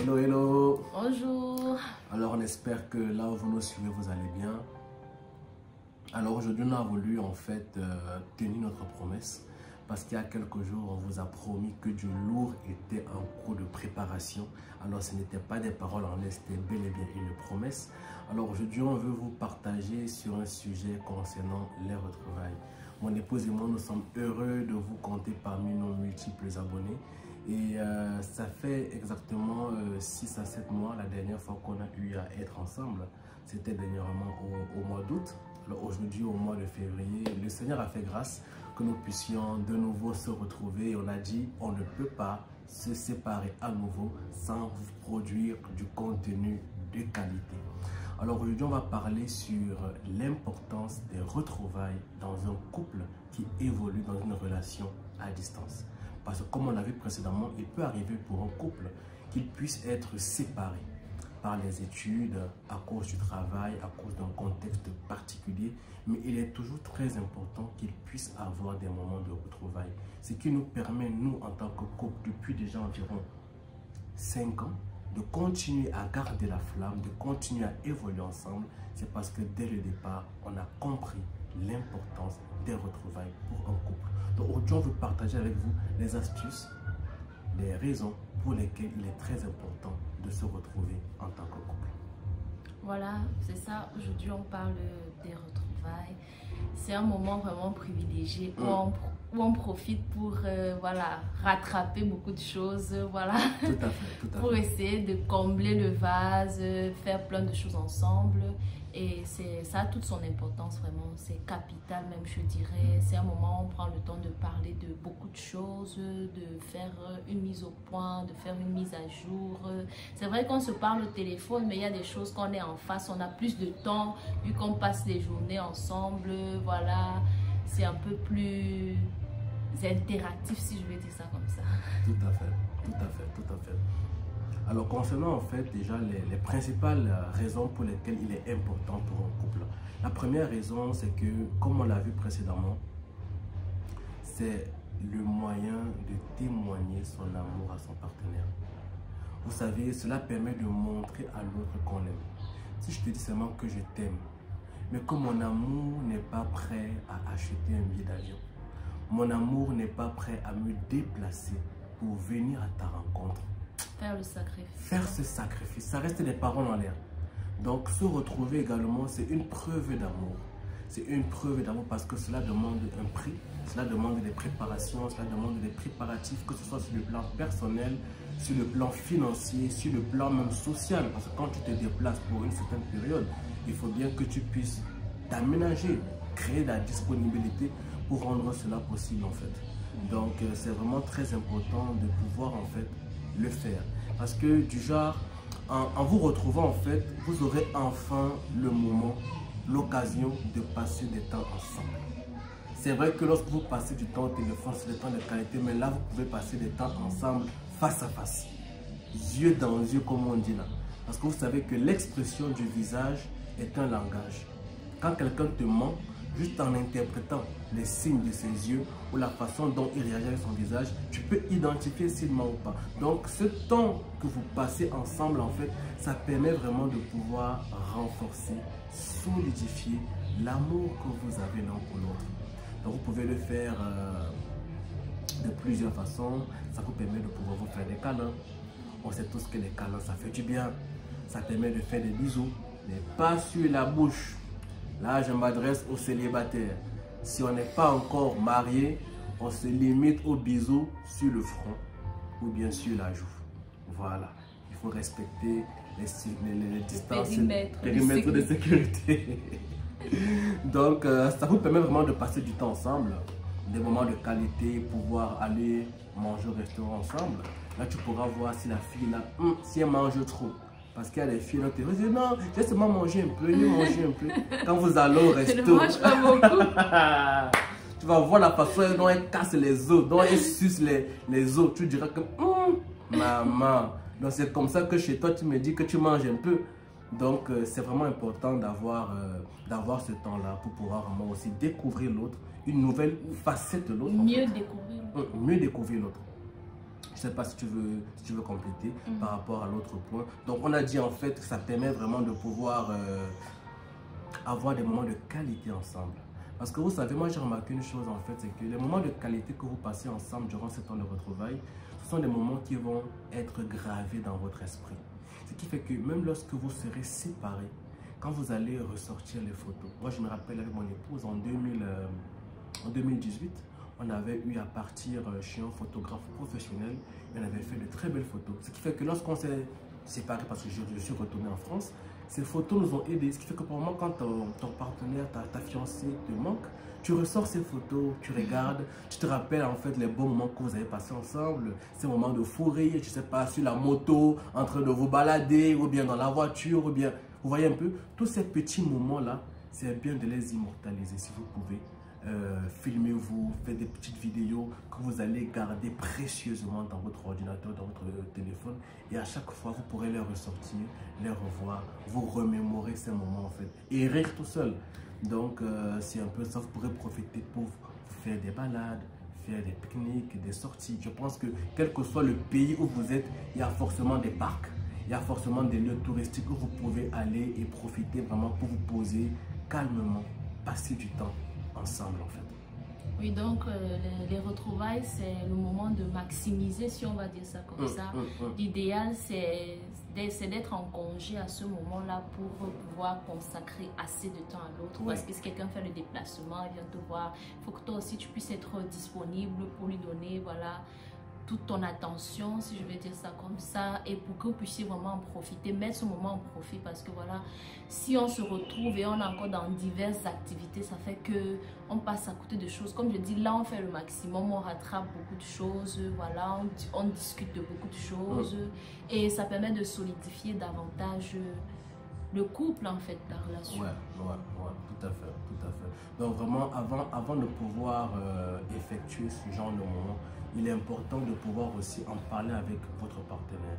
Hello, hello. Bonjour. Alors on espère que là où vous nous suivez, vous allez bien. Alors aujourd'hui on a voulu en fait tenir notre promesse parce qu'il y a quelques jours on vous a promis que du lourd était en cours de préparation. Alors ce n'était pas des paroles en l'air, c'était bel et bien une promesse. Alors aujourd'hui on veut vous partager sur un sujet concernant les retrouvailles. Mon épouse et moi nous sommes heureux de vous compter parmi nos multiples abonnés. Et ça fait exactement 6 à 7 mois la dernière fois qu'on a eu à être ensemble. C'était dernièrement au mois d'août. Alors aujourd'hui au mois de février, le Seigneur a fait grâce que nous puissions de nouveau se retrouver. Et on a dit on ne peut pas se séparer à nouveau sans vous produire du contenu de qualité. Alors aujourd'hui on va parler sur l'importance des retrouvailles dans un couple qui évolue dans une relation à distance. Parce que comme on l'a vu précédemment, il peut arriver pour un couple qu'ils puissent être séparés par les études, à cause du travail, à cause d'un contexte particulier. Mais il est toujours très important qu'ils puissent avoir des moments de retrouvailles. Ce qui nous permet, nous, en tant que couple, depuis déjà environ 5 ans, de continuer à garder la flamme, de continuer à évoluer ensemble. C'est parce que dès le départ, on a compris l'importance des retrouvailles pour un couple. Donc aujourd'hui, on veut partager avec vous les astuces, les raisons pour lesquelles il est très important de se retrouver en tant que couple. Voilà, c'est ça. Aujourd'hui, on parle des retrouvailles. C'est un moment vraiment privilégié où on profite pour voilà, rattraper beaucoup de choses. Voilà. Tout à fait, tout à pour fait. essayer de combler le vase, faire plein de choses ensemble. Et ça a toute son importance vraiment, c'est capital même je dirais. C'est un moment où on prend le temps de parler de beaucoup de choses, de faire une mise au point, de faire une mise à jour. C'est vrai qu'on se parle au téléphone, mais il y a des choses qu'on est en face, on a plus de temps vu qu'on passe les journées ensemble. Voilà, c'est un peu plus interactif si je vais dire ça comme ça. Tout à fait, tout à fait, tout à fait. Alors concernant en fait déjà les principales raisons pour lesquelles il est important pour un couple. La première raison c'est que comme on l'a vu précédemment, c'est le moyen de témoigner son amour à son partenaire. Vous savez, cela permet de montrer à l'autre qu'on l'aime. Si je te dis seulement que je t'aime, mais que mon amour n'est pas prêt à acheter un billet d'avion, mon amour n'est pas prêt à me déplacer pour venir à ta rencontre, Faire le sacrifice. faire ce sacrifice, ça reste des paroles en l'air. Donc se retrouver également, c'est une preuve d'amour. C'est une preuve d'amour parce que cela demande un prix, cela demande des préparations, cela demande des préparatifs, que ce soit sur le plan personnel, sur le plan financier, sur le plan même social. Parce que quand tu te déplaces pour une certaine période, il faut bien que tu puisses t'aménager, créer la disponibilité pour rendre cela possible en fait. Donc c'est vraiment très important de pouvoir en fait le faire. Parce que du genre, en vous retrouvant en fait, vous aurez enfin le moment, l'occasion de passer des temps ensemble. C'est vrai que lorsque vous passez du temps au téléphone, c'est des temps de qualité, mais là vous pouvez passer des temps ensemble face à face, yeux dans yeux comme on dit là. Parce que vous savez que l'expression du visage est un langage. Quand quelqu'un te ment, juste en interprétant les signes de ses yeux ou la façon dont il réagit avec son visage, tu peux identifier s'il ment ou pas. Donc ce temps que vous passez ensemble, en fait, ça permet vraiment de pouvoir renforcer, solidifier l'amour que vous avez l'un pour l'autre. Donc vous pouvez le faire de plusieurs façons. Ça vous permet de pouvoir vous faire des câlins. On sait tous que les câlins, ça fait du bien. Ça permet de faire des bisous, mais pas sur la bouche. Là, je m'adresse aux célibataires. Si on n'est pas encore marié, on se limite aux bisous sur le front ou bien sur la joue. Voilà. Il faut respecter les distances, périmètres de sécurité. Donc, ça vous permet vraiment de passer du temps ensemble, des moments de qualité, pouvoir aller manger au restaurant ensemble. Là, tu pourras voir si la fille, là, si elle mange trop. Parce qu'il y a des filles, qui disent non, j'ai seulement mangé un peu, j'ai mangé un peu. Quand vous allez au resto, Je ne mange pas beaucoup. Tu vas voir la façon dont elle casse les os, dont elle suce les os. Tu diras que, maman. Donc c'est comme ça que chez toi, tu me dis que tu manges un peu. Donc c'est vraiment important d'avoir ce temps-là pour pouvoir vraiment aussi découvrir l'autre, une nouvelle facette de l'autre. Mieux découvrir l'autre. Mieux découvrir l'autre. Je ne sais pas si tu veux compléter par rapport à l'autre point. Donc, on a dit en fait que ça permet vraiment de pouvoir avoir des moments de qualité ensemble. Parce que vous savez, moi j'ai remarqué une chose en fait, c'est que les moments de qualité que vous passez ensemble durant ce temps de retrouvailles, ce sont des moments qui vont être gravés dans votre esprit. Ce qui fait que même lorsque vous serez séparés, quand vous allez ressortir les photos, moi je me rappelle avec mon épouse en 2018, on avait eu à partir chez un photographe professionnel, et on avait fait de très belles photos. Ce qui fait que lorsqu'on s'est séparés, parce que je suis retourné en France, ces photos nous ont aidés. Ce qui fait que pour le moment, quand ton partenaire, ta fiancée te manque, tu ressors ces photos, tu regardes, tu te rappelles en fait les bons moments que vous avez passés ensemble, ces moments de fou rire, je sais pas, sur la moto, en train de vous balader, ou bien dans la voiture, ou bien, vous voyez un peu, tous ces petits moments-là, c'est bien de les immortaliser si vous pouvez. Filmez-vous, faites des petites vidéos que vous allez garder précieusement dans votre ordinateur, dans votre téléphone, et à chaque fois vous pourrez les ressortir, les revoir, vous remémorer ces moments en fait et rire tout seul. Donc c'est un peu ça, vous pourrez profiter pour faire des balades, faire des pique-niques, des sorties. Je pense que quel que soit le pays où vous êtes, il y a forcément des parcs, il y a forcément des lieux touristiques où vous pouvez aller et profiter vraiment pour vous poser calmement, passer du temps ensemble en fait. Oui, donc les retrouvailles, c'est le moment de maximiser, si on va dire ça comme ça. L'idéal, c'est d'être en congé à ce moment-là pour pouvoir consacrer assez de temps à l'autre. Parce que si quelqu'un fait le déplacement, il vient te voir, il faut que toi aussi tu puisses être disponible pour lui donner, voilà, toute ton attention, si je vais dire ça comme ça, et pour que vous puissiez vraiment en profiter, mettre ce moment en profit, parce que voilà, si on se retrouve et on est encore dans diverses activités, ça fait que on passe à côté de choses. Comme je dis, là on fait le maximum, on rattrape beaucoup de choses, voilà, on discute de beaucoup de choses, et ça permet de solidifier davantage le couple en fait, la relation. Ouais, tout à fait, tout à fait. Donc vraiment, avant de pouvoir effectuer ce genre de moment, il est important de pouvoir aussi en parler avec votre partenaire.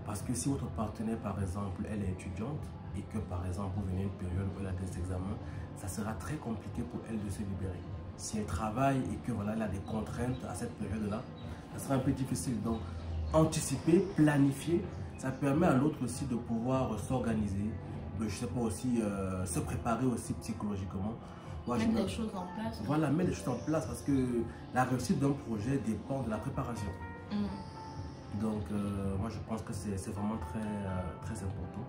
Parce que si votre partenaire, par exemple, elle est étudiante et que, par exemple, vous venez une période où elle a des examens, ça sera très compliqué pour elle de se libérer. Si elle travaille et que voilà, elle a des contraintes à cette période-là, ça sera un peu difficile. Donc, anticiper, planifier, ça permet à l'autre aussi de pouvoir s'organiser, de, je sais pas aussi, se préparer aussi psychologiquement. Mettre des choses en place. Voilà, mettre des choses en place parce que la réussite d'un projet dépend de la préparation. Donc, moi, je pense que c'est vraiment très important.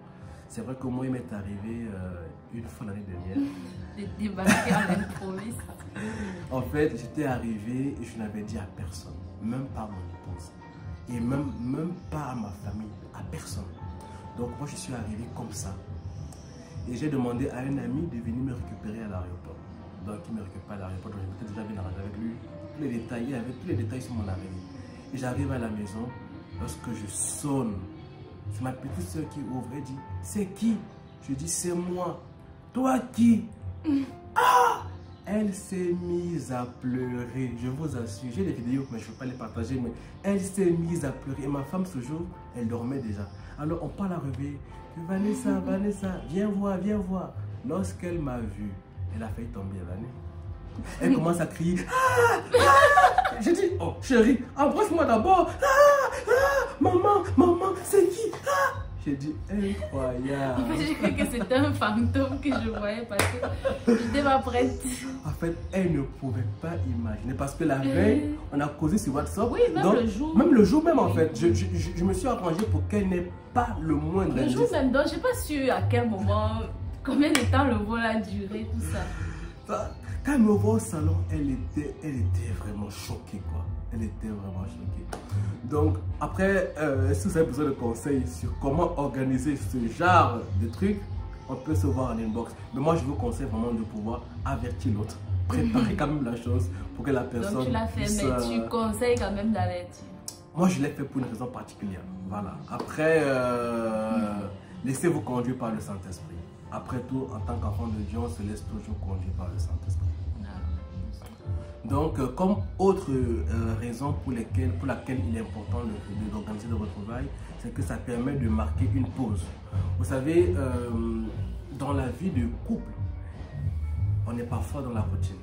C'est vrai que moi, il m'est arrivé une fois l'année dernière. De débarquer à l'improviste. En fait, j'étais arrivé et je n'avais dit à personne, même pas à mon épouse. Et même pas à ma famille, à personne. Donc, moi, je suis arrivé comme ça. Et j'ai demandé à un ami de venir me récupérer à l'aéroport. Donc, il me récupère à l'aéroport. Donc, j'étais déjà bien arrangé avec lui. Tous les détails, avec tous les détails sur mon arrivée. Et j'arrive à la maison. Lorsque je sonne, c'est ma petite soeur qui ouvre et dit, c'est qui? Je dis, c'est moi. Toi qui? Ah! Elle s'est mise à pleurer, je vous assure. J'ai des vidéos, mais je ne peux pas les partager, mais elle s'est mise à pleurer. Et ma femme, ce jour, elle dormait déjà. Alors, on parle à réveiller. Vanessa, Vanessa, viens voir, viens voir. Lorsqu'elle m'a vu, elle a failli tomber, Vanessa. Elle commence à crier. Ah, ah. J'ai dit, oh chérie, embrasse-moi d'abord. Maman, maman, c'est qui? J'ai dit, incroyable. En fait, j'ai cru que c'était un fantôme que je voyais parce que je n'étais pas prête. En fait, elle ne pouvait pas imaginer parce que la veille, on a causé sur WhatsApp. Oui, même le jour. Même le jour même, en fait. Je me suis arrangé pour qu'elle n'ait pas le moindre indice. Le jour même, donc je n'ai pas su à quel moment, combien de temps le vol a duré, tout ça. Quand elle me voit au salon, elle était vraiment choquée, quoi. Elle était vraiment choquée. Donc, après, si vous avez besoin de conseils sur comment organiser ce genre de trucs, on peut se voir en inbox. Mais moi, je vous conseille vraiment de pouvoir avertir l'autre. Préparer quand même la chose pour que la personne... Donc, tu l'as fait, puisse, mais tu conseilles quand même d'avertir. Moi, je l'ai fait pour une raison particulière. Voilà. Après, laissez-vous conduire par le Saint-Esprit. Après tout, en tant qu'enfant de Dieu, on se laisse toujours conduire par le Saint-Esprit. Donc, comme autre raison pour laquelle il est important d'organiser des retrouvailles, c'est que ça permet de marquer une pause. Vous savez, dans la vie de couple, on est parfois dans la routine.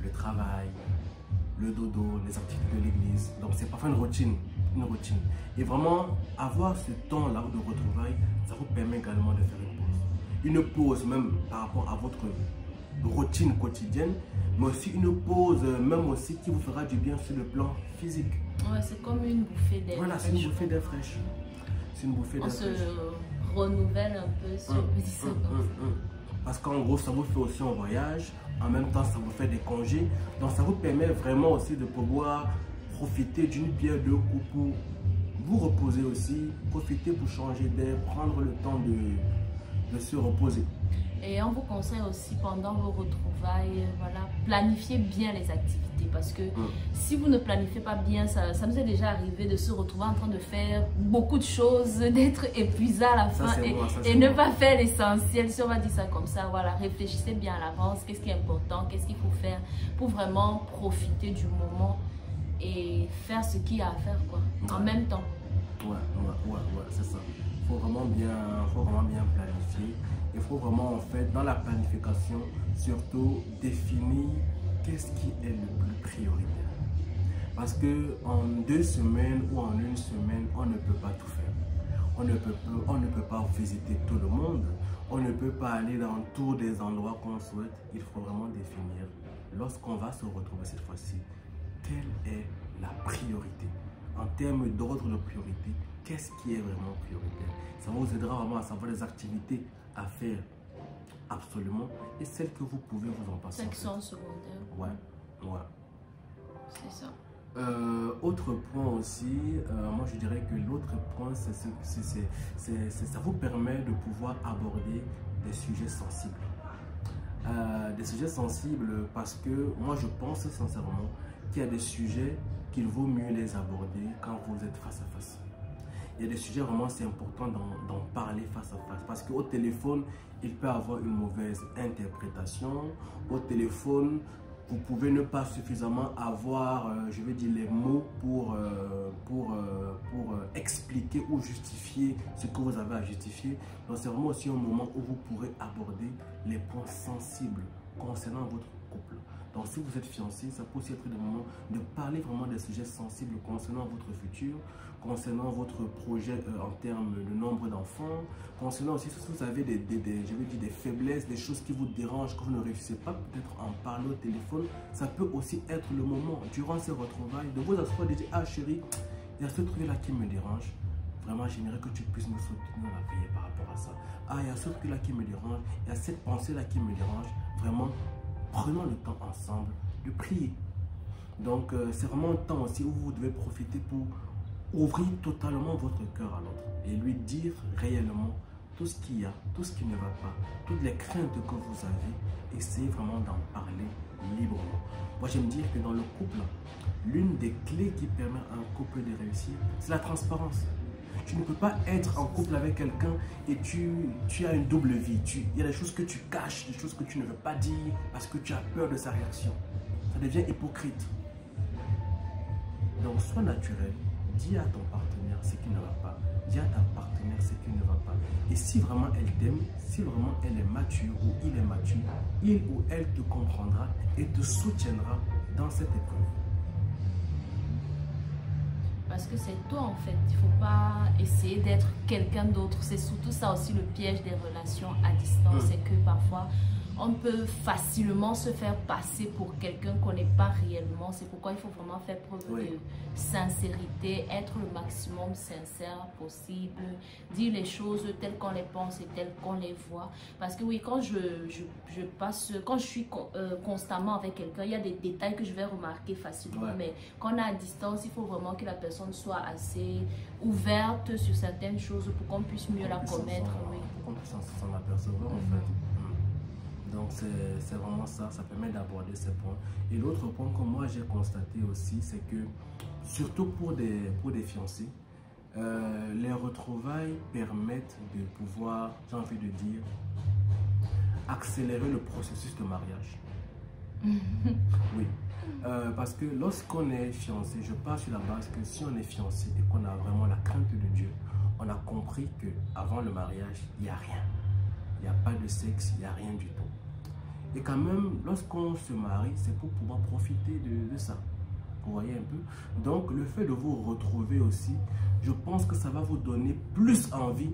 Le travail, le dodo, les activités de l'église. Donc, c'est parfois une routine. une routine. Et vraiment, avoir ce temps-là de retrouvailles, ça vous permet également de faire une pause. Une pause même par rapport à votre routine quotidienne, mais aussi une pause même aussi qui vous fera du bien sur le plan physique. Ouais, c'est comme une bouffée d'air. Voilà, c'est une bouffée d'air fraîche. C'est une bouffée d'air fraîche. On se renouvelle un peu, si on peut dire ça. Parce qu'en gros, ça vous fait aussi un voyage, en même temps, ça vous fait des congés. Donc, ça vous permet vraiment aussi de pouvoir profiter d'une pierre deux coups pour vous reposer aussi, profiter pour changer d'air, prendre le temps de se reposer. Et on vous conseille aussi pendant vos retrouvailles, voilà, planifiez bien les activités parce que si vous ne planifiez pas bien, ça nous est déjà arrivé de se retrouver en train de faire beaucoup de choses, d'être épuisé à la fin et ne pas faire l'essentiel. Si on va dire ça comme ça, voilà, réfléchissez bien à l'avance, qu'est-ce qui est important, qu'est-ce qu'il faut faire pour vraiment profiter du moment et faire ce qu'il y a à faire quoi, en même temps. Ouais, c'est ça. Il faut vraiment bien planifier. Il faut vraiment, en fait, dans la planification, surtout définir qu'est-ce qui est le plus prioritaire. Parce qu'en 2 semaines ou en 1 semaine, on ne peut pas tout faire. On ne peut pas visiter tout le monde. On ne peut pas aller dans tous des endroits qu'on souhaite. Il faut vraiment définir, lorsqu'on va se retrouver cette fois-ci, quelle est la priorité. En termes d'ordre de priorité, qu'est-ce qui est vraiment prioritaire? Ça vous aidera vraiment à savoir les activités à faire absolument et celles que vous pouvez vous en passer. Celles qui sont secondaires. Ouais. C'est ça. Autre point aussi, moi je dirais que l'autre point, ça vous permet de pouvoir aborder des sujets sensibles. Des sujets sensibles parce que moi je pense sincèrement qu'il y a des sujets qu'il vaut mieux les aborder quand vous êtes face à face. Il y a des sujets vraiment, c'est important d'en parler face à face parce qu'au téléphone, il peut avoir une mauvaise interprétation. Au téléphone, vous pouvez ne pas suffisamment avoir, je vais dire, les mots pour expliquer ou justifier ce que vous avez à justifier. Donc c'est vraiment aussi un moment où vous pourrez aborder les points sensibles concernant votre couple. Donc si vous êtes fiancé, ça peut aussi être le moment de parler vraiment des sujets sensibles concernant votre futur, concernant votre projet en termes de nombre d'enfants, concernant aussi si vous avez des faiblesses, des choses qui vous dérangent, que vous ne réussissez pas peut-être à en parler au téléphone. Ça peut aussi être le moment, durant ces retrouvailles, de vous asseoir et de dire « Ah chérie, il y a ce truc-là qui me dérange. Vraiment, j'aimerais que tu puisses me soutenir la prière par rapport à ça. Ah, il y a ce truc-là qui me dérange, il y a cette pensée-là qui me dérange. Vraiment, prenons le temps ensemble de prier. » Donc, c'est vraiment un temps aussi où vous devez profiter pour ouvrir totalement votre cœur à l'autre et lui dire réellement tout ce qu'il y a, tout ce qui ne va pas, toutes les craintes que vous avez. Essayez vraiment d'en parler librement. Moi, j'aime dire que dans le couple, l'une des clés qui permet à un couple de réussir, c'est la transparence. Tu ne peux pas être en couple avec quelqu'un et tu as une double vie. Il y a des choses que tu caches, des choses que tu ne veux pas dire parce que tu as peur de sa réaction. Ça devient hypocrite. Donc, sois naturel. Dis à ton partenaire ce qui ne va pas. Dis à ta partenaire ce qui ne va pas. Et si vraiment elle t'aime, si vraiment elle est mature ou il est mature, il ou elle te comprendra et te soutiendra dans cette épreuve. Parce que c'est toi en fait, il ne faut pas essayer d'être quelqu'un d'autre. C'est surtout ça aussi le piège des relations à distance, c'est que parfois on peut facilement se faire passer pour quelqu'un qu'on n'est pas réellement. C'est pourquoi il faut vraiment faire preuve de sincérité, être le maximum sincère possible, dire les choses telles qu'on les pense et telles qu'on les voit. Parce que oui, quand quand je suis constamment avec quelqu'un, il y a des détails que je vais remarquer facilement. Mais quand on est à distance, il faut vraiment que la personne soit assez ouverte sur certaines choses pour qu'on puisse mieux la connaître. Pour qu'on puisse s'en apercevoir en fait. Donc c'est vraiment ça, ça permet d'aborder ces points. Et l'autre point que moi j'ai constaté aussi, c'est que surtout pour des fiancés, les retrouvailles permettent de pouvoir, j'ai envie de dire, accélérer le processus de mariage. Oui, parce que lorsqu'on est fiancé, je pars sur la base que si on est fiancé et qu'on a vraiment la crainte de Dieu, on a compris qu'avant le mariage, il n'y a rien. Il n'y a pas de sexe, il n'y a rien du tout. Et quand même, lorsqu'on se marie, c'est pour pouvoir profiter de ça. Vous voyez un peu? Donc, le fait de vous retrouver aussi, je pense que ça va vous donner plus envie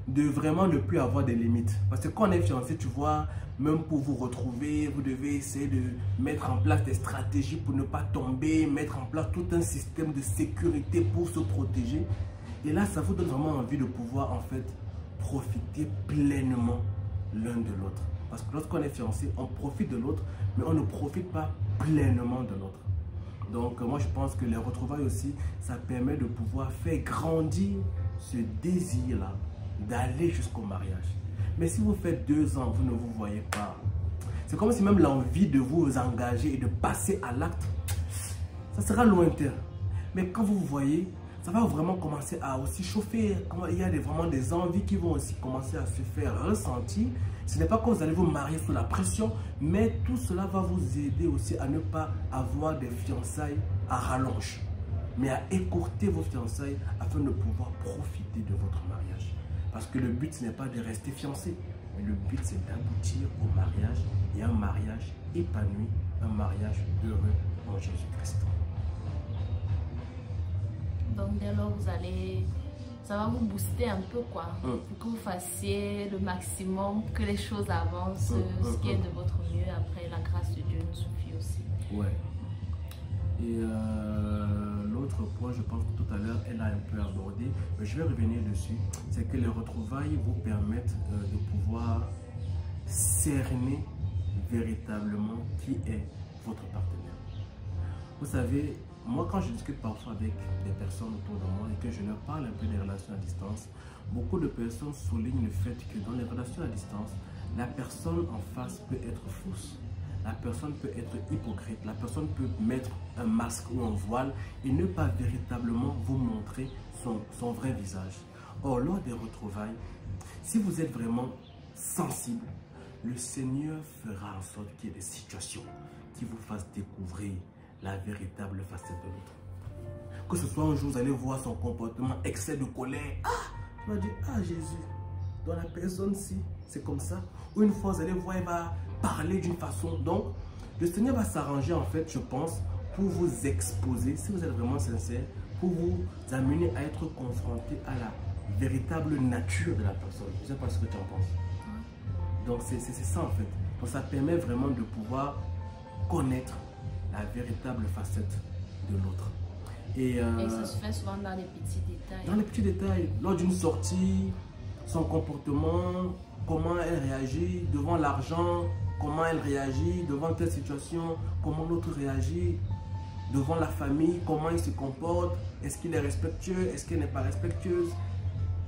de vraiment ne plus avoir des limites. Parce que quand on est fiancé, tu vois, même pour vous retrouver, vous devez essayer de mettre en place des stratégies pour ne pas tomber, mettre en place tout un système de sécurité pour se protéger. Et là, ça vous donne vraiment envie de pouvoir, en fait, profiter pleinement l'un de l'autre. Parce que lorsqu'on est fiancé, on profite de l'autre, mais on ne profite pas pleinement de l'autre. Donc, moi, je pense que les retrouvailles aussi, ça permet de pouvoir faire grandir ce désir-là d'aller jusqu'au mariage. Mais si vous faites 2 ans, vous ne vous voyez pas. C'est comme si même l'envie de vous engager et de passer à l'acte, ça sera lointain. Mais quand vous vous voyez, ça va vraiment commencer à aussi chauffer. Il y a vraiment des envies qui vont aussi commencer à se faire ressentir. Ce n'est pas que vous allez vous marier sous la pression, mais tout cela va vous aider aussi à ne pas avoir des fiançailles à rallonge, mais à écourter vos fiançailles afin de pouvoir profiter de votre mariage. Parce que le but, ce n'est pas de rester fiancé, mais le but, c'est d'aboutir au mariage et un mariage épanoui, un mariage heureux en Jésus-Christ. Donc, dès lors, ça va vous booster un peu, quoi, pour que vous fassiez le maximum, que les choses avancent, ce qui est de votre mieux. Après, la grâce de Dieu nous suffit aussi. Ouais. Et l'autre point, je pense que tout à l'heure, elle a un peu abordé, mais je vais revenir dessus, c'est que les retrouvailles vous permettent de pouvoir cerner véritablement qui est votre partenaire. Vous savez, moi, quand je discute parfois avec des personnes autour de moi et que je leur parle un peu des relations à distance, beaucoup de personnes soulignent le fait que dans les relations à distance, la personne en face peut être fausse. La personne peut être hypocrite, la personne peut mettre un masque ou un voile et ne pas véritablement vous montrer son vrai visage. Or, lors des retrouvailles, si vous êtes vraiment sensible, le Seigneur fera en sorte qu'il y ait des situations qui vous fassent découvrir la véritable facette de l'autre. Que ce soit un jour, vous allez voir son comportement, excès de colère. Ah, tu vas dire, ah Jésus, dans la personne-ci, c'est comme ça. Ou une fois, vous allez voir, il va parler d'une façon. Donc, le Seigneur va s'arranger, en fait, je pense, pour vous exposer, si vous êtes vraiment sincère, pour vous amener à être confronté à la véritable nature de la personne. Je ne sais pas ce que tu en penses. Donc, c'est ça, en fait. Donc, ça permet vraiment de pouvoir connaître la véritable facette de l'autre. Et ça se fait souvent dans les petits détails. Dans les petits détails. Lors d'une sortie, son comportement, comment elle réagit devant l'argent, comment elle réagit devant telle situation, comment l'autre réagit devant la famille, comment il se comporte, est-ce qu'il est respectueux, est-ce qu'il n'est pas respectueuse.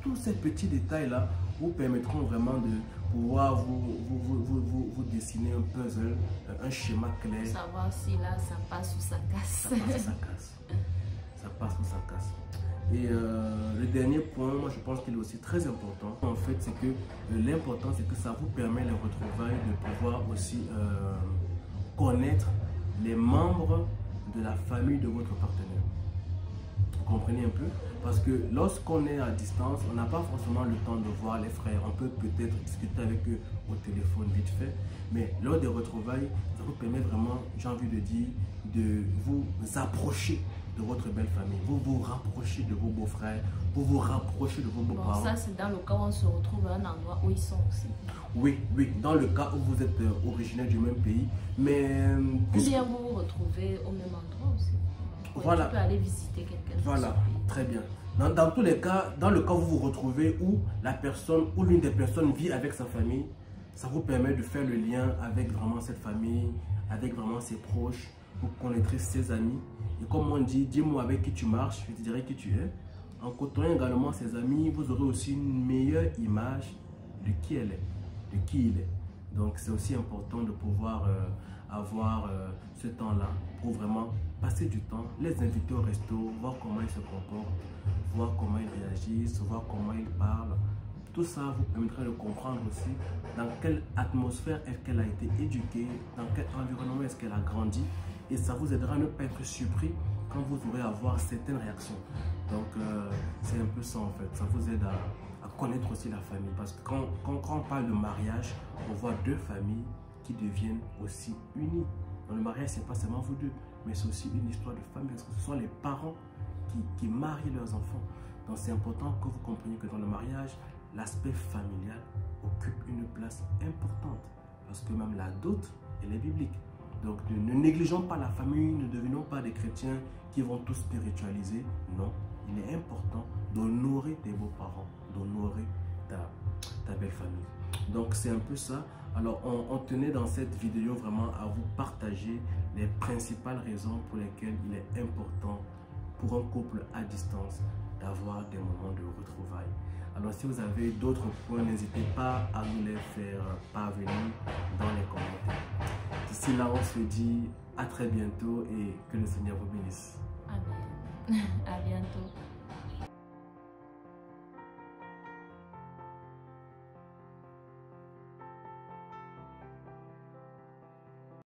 Tous ces petits détails-là vous permettront vraiment de pouvoir vous dessiner un puzzle, un schéma clair. Pour savoir si là, ça passe ou ça casse. Ça passe ou ça casse. Ça passe ou ça casse. Et le dernier point, moi je pense qu'il est aussi très important. En fait, c'est que l'important, c'est que ça vous permet les retrouvailles de pouvoir aussi connaître les membres de la famille de votre partenaire. Vous comprenez un peu? Parce que lorsqu'on est à distance, on n'a pas forcément le temps de voir les frères. On peut peut-être discuter avec eux au téléphone vite fait. Mais lors des retrouvailles, ça vous permet vraiment, j'ai envie de dire, de vous approcher de votre belle famille. Vous vous rapprochez de vos beaux-frères. Vous vous rapprochez de vos beaux-parents. Bon, ça, c'est dans le cas où on se retrouve à un endroit où ils sont aussi. Oui, oui, dans le cas où vous êtes originaire du même pays. Mais ou bien vous vous retrouvez au même endroit aussi. Voilà. Tu peux aller visiter quelqu'un. Voilà, très bien. Dans tous les cas, dans le cas où vous vous retrouvez où la personne ou l'une des personnes vit avec sa famille, ça vous permet de faire le lien avec vraiment cette famille, avec vraiment ses proches. Vous connaîtrez ses amis. Et comme on dit, dis-moi avec qui tu marches, je te dirai qui tu es. En côtoyant également ses amis, vous aurez aussi une meilleure image de qui elle est, de qui il est. Donc c'est aussi important de pouvoir avoir ce temps-là pour vraiment passer du temps, les inviter au resto, voir comment ils se comportent, voir comment ils réagissent, voir comment ils parlent. Tout ça vous permettra de comprendre aussi dans quelle atmosphère est-ce qu'elle a été éduquée, dans quel environnement est-ce qu'elle a grandi. Et ça vous aidera à ne pas être surpris quand vous aurez à voir certaines réactions. Donc c'est un peu ça en fait, ça vous aide à connaître aussi la famille. Parce que quand on parle de mariage, on voit deux familles qui deviennent aussi unies. Dans le mariage, ce n'est pas seulement vous deux, mais c'est aussi une histoire de famille, parce que ce sont les parents qui marient leurs enfants. Donc c'est important que vous compreniez que dans le mariage, l'aspect familial occupe une place importante, parce que même la dot, elle est biblique. Donc ne négligeons pas la famille, ne devenons pas des chrétiens qui vont tout spiritualiser. Non, il est important d'honorer tes beaux-parents, d'honorer ta belle famille. Donc c'est un peu ça. Alors on tenait dans cette vidéo vraiment à vous partager les principales raisons pour lesquelles il est important pour un couple à distance d'avoir des moments de retrouvailles. Alors si vous avez d'autres points, n'hésitez pas à nous les faire parvenir dans les commentaires. D'ici là, on se dit à très bientôt et que le Seigneur vous bénisse. Amen. À bientôt.